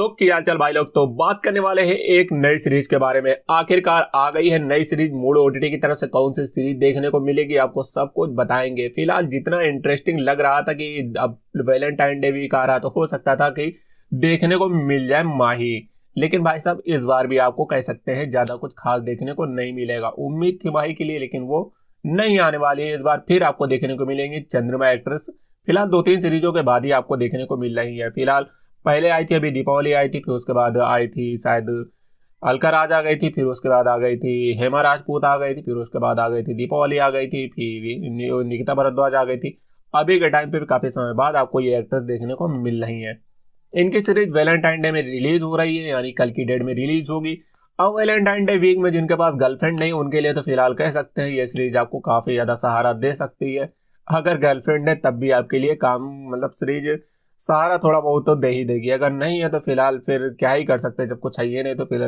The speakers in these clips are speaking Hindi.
तो क्या हाल चाल भाई लोग। तो बात करने वाले हैं एक नई सीरीज के बारे में। आखिरकार आ गई है नई सीरीज मूड ओटीटी की तरफ से। कौन सी सीरीज देखने को मिलेगी आपको सब कुछ बताएंगे। फिलहाल जितना इंटरेस्टिंग लग रहा था कि अब वैलेंटाइन डे वीक आ रहा तो हो सकता था कि देखने को मिल जाए माही, लेकिन भाई साहब इस बार भी आपको कह सकते हैं ज्यादा कुछ खास देखने को नहीं मिलेगा। उम्मीद थी माही के लिए, लेकिन वो नहीं आने वाली है। इस बार फिर आपको देखने को मिलेंगी चंद्रमा एक्ट्रेस। फिलहाल 2-3 सीरीजों के बाद ही आपको देखने को मिल रही है। फिलहाल पहले आई थी, अभी दीपावली आई थी, फिर उसके बाद आई थी शायद अलका राज आ गई थी, फिर उसके बाद आ गई थी हेमा राजपूत आ गई थी, फिर उसके बाद आ गई थी दीपावली आ गई थी, फिर निकिता भारद्वाज आ गई थी। अभी के टाइम पे भी काफी समय बाद आपको ये एक्ट्रेस देखने को मिल रही है। इनकी सीरीज वैलेंटाइन डे में रिलीज हो रही है, यानी कल की डेट में रिलीज होगी। अब वैलेंटाइन डे वीक में जिनके पास गर्लफ्रेंड नहीं उनके लिए तो फिलहाल कह सकते हैं ये सीरीज आपको काफी ज्यादा सहारा दे सकती है। अगर गर्लफ्रेंड है तब भी आपके लिए काम मतलब सीरीज सहारा थोड़ा बहुत तो दे ही देगी। अगर नहीं है तो फिलहाल फिर क्या ही कर सकते हैं, जब कुछ चाहिए नहीं तो फिर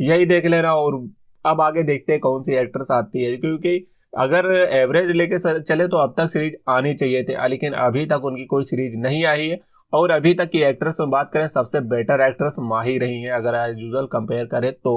यही देख लेना। और अब आगे देखते हैं कौन सी एक्ट्रेस आती है, क्योंकि अगर एवरेज लेके चले तो अब तक सीरीज आनी चाहिए थे, लेकिन अभी तक उनकी कोई सीरीज नहीं आई है। और अभी तक की एक्ट्रेस में बात करें सबसे बेटर एक्ट्रेस माही रही है अगर एज यूजुअल कंपेयर करें तो।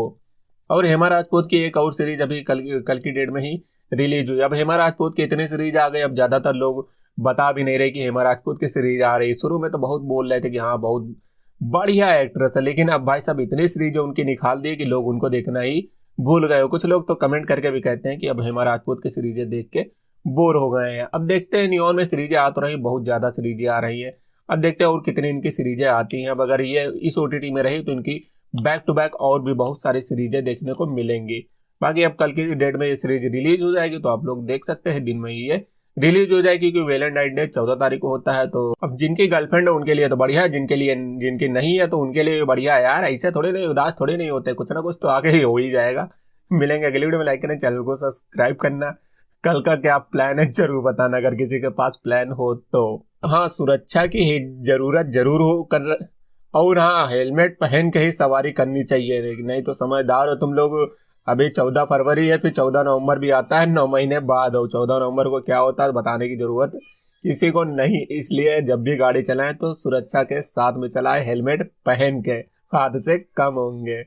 और हेमा राजपूत की एक और सीरीज अभी कल की डेट में ही रिलीज हुई। अब हेमा राजपूत की इतनी सीरीज आ गई, अब ज्यादातर लोग बता भी नहीं रहे कि हेमा राजपूत की सीरीज आ रही। शुरू में तो बहुत बोल रहे थे कि हाँ बहुत बढ़िया एक्ट्रेस है, लेकिन अब भाई साहब इतनी सीरीज उनकी निकाल दी कि लोग उनको देखना ही भूल गए हो। कुछ लोग तो कमेंट करके भी कहते हैं कि अब हेमा राजपूत की सीरीजें देख के बोर हो गए हैं। अब देखते हैं, नियॉन में सीरीजें आ तो रही, बहुत ज्यादा सीरीजें आ रही है। अब देखते हैं और कितनी इनकी सीरीजें आती हैं। अब अगर ये इस ओटीटी में रही तो इनकी बैक टू बैक और भी बहुत सारी सीरीजें देखने को मिलेंगी। बाकी अब कल की डेट में ये सीरीज रिलीज हो जाएगी तो आप लोग देख सकते हैं, दिन में ही ये रिलीज हो जाएगी, क्योंकि वैलेंटाइन डे 14 तारीख को होता है। तो अब जिनकी गर्लफ्रेंड है उनके लिए तो बढ़िया है, जिनकी नहीं है तो उनके लिए बढ़िया है यार। ऐसे थोड़े नहीं, उदास थोड़े नहीं होते, कुछ ना कुछ तो आगे ही हो ही जाएगा। मिलेंगे अगली वीडियो में। लाइक करना, चैनल को सब्सक्राइब करना। कल का क्या प्लान है जरूर बताना अगर किसी के पास प्लान हो तो। हाँ, सुरक्षा की जरूरत जरूर हो कर, और हाँ हेलमेट पहन के ही सवारी करनी चाहिए, नहीं तो समझदार हो तुम लोग। अभी 14 फरवरी है, फिर 14 नवंबर भी आता है, 9 महीने बाद हो। 14 नवंबर को क्या होता है बताने की जरूरत किसी को नहीं, इसलिए जब भी गाड़ी चलाएं तो सुरक्षा के साथ में चलाएं, हेलमेट पहन के, हादसे कम होंगे।